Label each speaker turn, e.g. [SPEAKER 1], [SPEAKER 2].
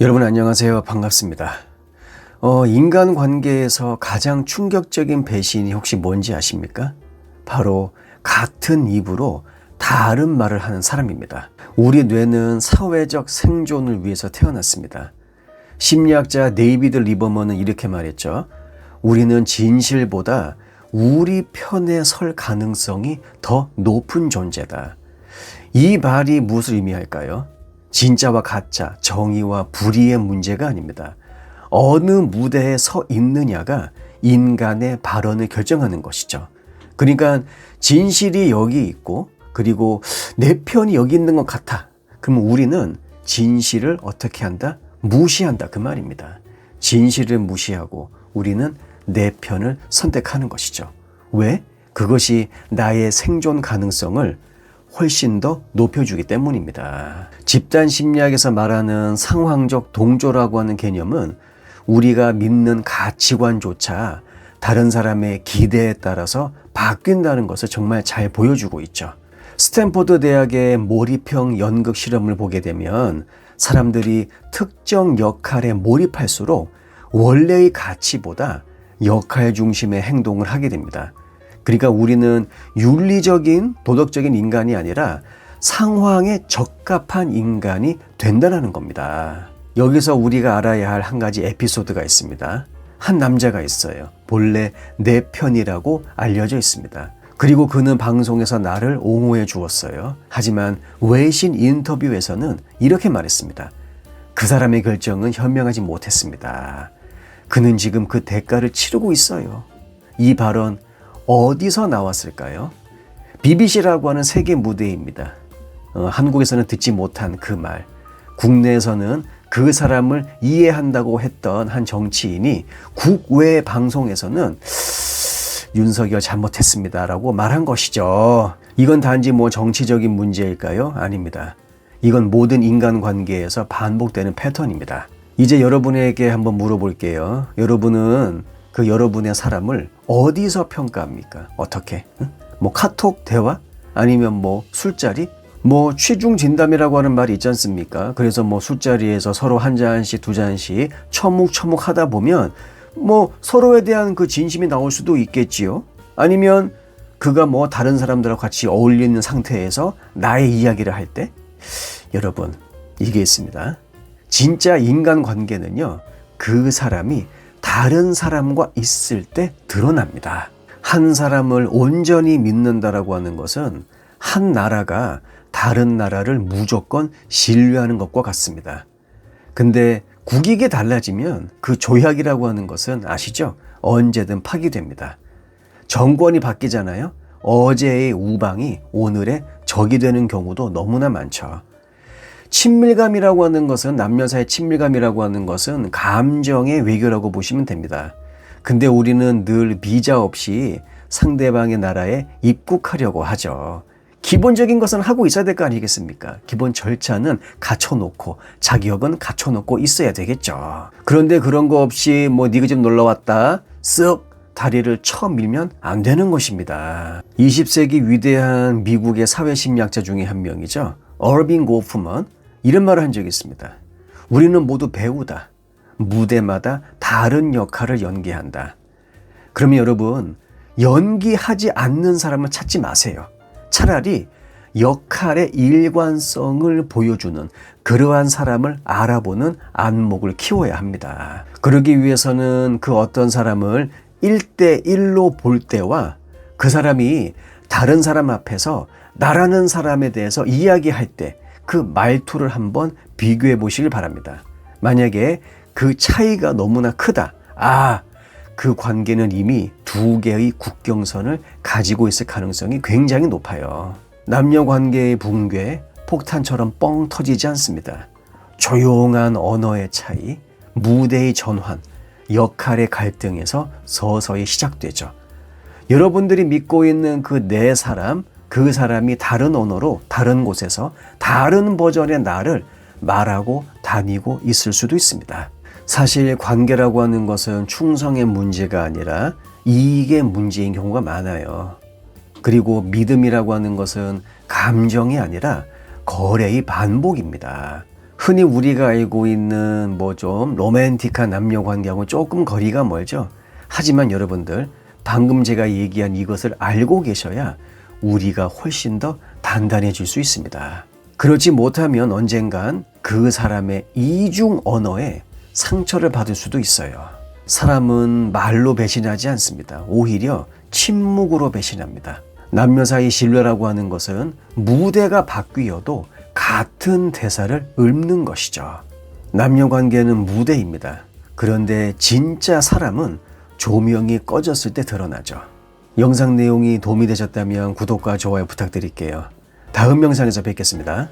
[SPEAKER 1] 여러분 안녕하세요. 반갑습니다. 인간관계에서 가장 충격적인 배신이 혹시 뭔지 아십니까? 바로 같은 입으로 다른 말을 하는 사람입니다. 우리 뇌는 사회적 생존을 위해서 태어났습니다. 심리학자 데이비드 리버먼은 이렇게 말했죠. 우리는 진실보다 우리 편에 설 가능성이 더 높은 존재다. 이 말이 무엇을 의미할까요? 진짜와 가짜, 정의와 불의의 문제가 아닙니다. 어느 무대에 서 있느냐가 인간의 발언을 결정하는 것이죠. 그러니까 진실이 여기 있고 그리고 내 편이 여기 있는 것 같아. 그럼 우리는 진실을 어떻게 한다? 무시한다 그 말입니다. 진실을 무시하고 우리는 내 편을 선택하는 것이죠. 왜? 그것이 나의 생존 가능성을 훨씬 더 높여주기 때문입니다. 집단 심리학에서 말하는 상황적 동조라고 하는 개념은 우리가 믿는 가치관조차 다른 사람의 기대에 따라서 바뀐다는 것을 정말 잘 보여주고 있죠. 스탠포드 대학의 몰입형 연극 실험을 보게 되면 사람들이 특정 역할에 몰입할수록 원래의 가치보다 역할 중심의 행동을 하게 됩니다. 그러니까 우리는 윤리적인 도덕적인 인간이 아니라 상황에 적합한 인간이 된다는 겁니다. 여기서 우리가 알아야 할 한 가지 에피소드가 있습니다. 한 남자가 있어요. 본래 내 편이라고 알려져 있습니다. 그리고 그는 방송에서 나를 옹호해 주었어요. 하지만 외신 인터뷰에서는 이렇게 말했습니다. 그 사람의 결정은 현명하지 못했습니다. 그는 지금 그 대가를 치르고 있어요. 이 발언 어디서 나왔을까요? BBC라고 하는 세계 무대입니다. 한국에서는 듣지 못한 그 말. 국내에서는 그 사람을 이해한다고 했던 한 정치인이 국외 방송에서는 윤석열 잘못했습니다라고 말한 것이죠. 이건 단지 정치적인 문제일까요? 아닙니다. 이건 모든 인간관계에서 반복되는 패턴입니다. 이제 여러분에게 한번 물어볼게요. 여러분은 그 여러분의 사람을 어디서 평가합니까? 어떻게? 카톡 대화? 아니면 술자리? 취중 진담이라고 하는 말이 있지 않습니까? 그래서 술자리에서 서로 한 잔씩 두 잔씩 처묵처묵 하다 보면 서로에 대한 그 진심이 나올 수도 있겠지요. 아니면 그가 다른 사람들하고 같이 어울리는 상태에서 나의 이야기를 할 때 여러분 이게 있습니다. 진짜 인간관계는요. 그 사람이 다른 사람과 있을 때 드러납니다. 한 사람을 온전히 믿는다라고 하는 것은 한 나라가 다른 나라를 무조건 신뢰하는 것과 같습니다. 근데 국익이 달라지면 그 조약이라고 하는 것은 아시죠? 언제든 파기됩니다. 정권이 바뀌잖아요. 어제의 우방이 오늘의 적이 되는 경우도 너무나 많죠. 친밀감이라고 하는 것은 남녀 사이의 친밀감이라고 하는 것은 감정의 외교라고 보시면 됩니다. 근데 우리는 늘 비자 없이 상대방의 나라에 입국하려고 하죠. 기본적인 것은 하고 있어야 될 거 아니겠습니까? 기본 절차는 갖춰놓고 자격은 갖춰놓고 있어야 되겠죠. 그런데 그런 거 없이 네가 집 놀러 왔다 쓱 다리를 쳐밀면 안 되는 것입니다. 20세기 위대한 미국의 사회심리학자 중에 한 명이죠. 얼빈 고프먼 이런 말을 한 적이 있습니다. 우리는 모두 배우다. 무대마다 다른 역할을 연기한다. 그러면 여러분 연기하지 않는 사람을 찾지 마세요. 차라리 역할의 일관성을 보여주는 그러한 사람을 알아보는 안목을 키워야 합니다. 그러기 위해서는 그 어떤 사람을 1대1로 볼 때와 그 사람이 다른 사람 앞에서 나라는 사람에 대해서 이야기할 때 그 말투를 한번 비교해 보시길 바랍니다. 만약에 그 차이가 너무나 크다. 그 관계는 이미 두 개의 국경선을 가지고 있을 가능성이 굉장히 높아요. 남녀 관계의 붕괴, 폭탄처럼 뻥 터지지 않습니다. 조용한 언어의 차이, 무대의 전환, 역할의 갈등에서 서서히 시작되죠. 여러분들이 믿고 있는 그 내 사람, 그 사람이 다른 언어로 다른 곳에서 다른 버전의 나를 말하고 다니고 있을 수도 있습니다. 사실 관계라고 하는 것은 충성의 문제가 아니라 이익의 문제인 경우가 많아요. 그리고 믿음이라고 하는 것은 감정이 아니라 거래의 반복입니다. 흔히 우리가 알고 있는 뭐 좀 로맨틱한 남녀 관계하고 조금 거리가 멀죠. 하지만 여러분들, 방금 제가 얘기한 이것을 알고 계셔야 우리가 훨씬 더 단단해질 수 있습니다. 그렇지 못하면 언젠간 그 사람의 이중 언어에 상처를 받을 수도 있어요. 사람은 말로 배신하지 않습니다. 오히려 침묵으로 배신합니다. 남녀 사이 신뢰라고 하는 것은 무대가 바뀌어도 같은 대사를 읊는 것이죠. 남녀 관계는 무대입니다. 그런데 진짜 사람은 조명이 꺼졌을 때 드러나죠. 영상 내용이 도움이 되셨다면 구독과 좋아요 부탁드릴게요. 다음 영상에서 뵙겠습니다.